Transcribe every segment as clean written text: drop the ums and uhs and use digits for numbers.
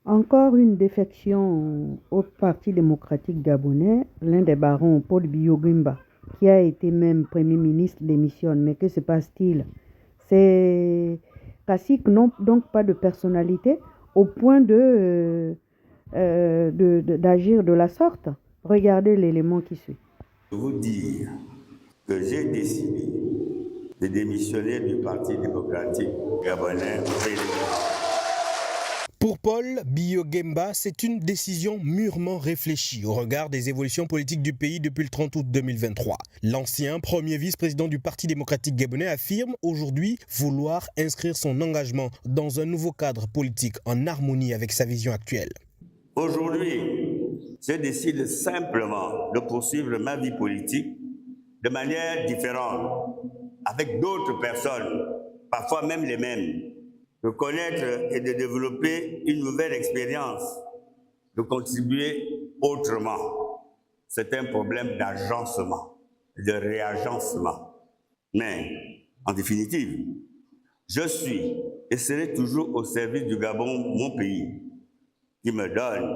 Encore une défection au Parti démocratique gabonais, l'un des barons, Paul Biya, qui a été même Premier ministre, démissionne. Mais que se passe-t-il? Ces caciques n'ont donc pas de personnalité au point d'agir de la sorte. Regardez l'élément qui suit. Je vous dire que j'ai décidé de démissionner du Parti démocratique gabonais. Pour Paul Biya, c'est une décision mûrement réfléchie au regard des évolutions politiques du pays depuis le 30 août 2023. L'ancien premier vice-président du Parti démocratique gabonais affirme aujourd'hui vouloir inscrire son engagement dans un nouveau cadre politique en harmonie avec sa vision actuelle. Aujourd'hui, je décide simplement de poursuivre ma vie politique de manière différente, avec d'autres personnes, parfois même les mêmes, de connaître et de développer une nouvelle expérience, de contribuer autrement. C'est un problème d'agencement, de réagencement. Mais, en définitive, je suis et serai toujours au service du Gabon, mon pays, qui me donne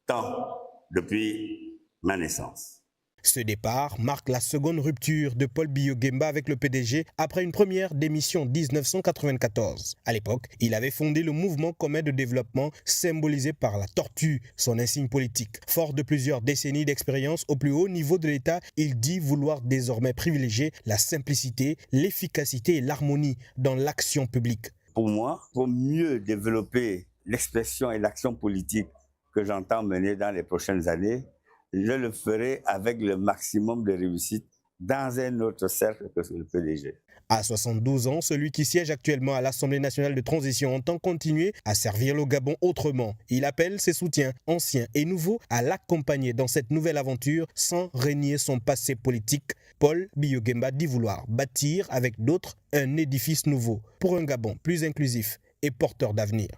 tant depuis ma naissance. Ce départ marque la seconde rupture de Paul Biya avec le PDG après une première démission en 1994. À l'époque, il avait fondé le mouvement commun de développement symbolisé par la tortue, son insigne politique. Fort de plusieurs décennies d'expérience au plus haut niveau de l'État, il dit vouloir désormais privilégier la simplicité, l'efficacité et l'harmonie dans l'action publique. Pour moi, pour mieux développer l'expression et l'action politique que j'entends mener dans les prochaines années, je le ferai avec le maximum de réussite dans un autre cercle que le PDG. À 72 ans, celui qui siège actuellement à l'Assemblée nationale de transition entend continuer à servir le Gabon autrement. Il appelle ses soutiens, anciens et nouveaux, à l'accompagner dans cette nouvelle aventure sans renier son passé politique. Paul Biya dit vouloir bâtir avec d'autres un édifice nouveau pour un Gabon plus inclusif et porteur d'avenir.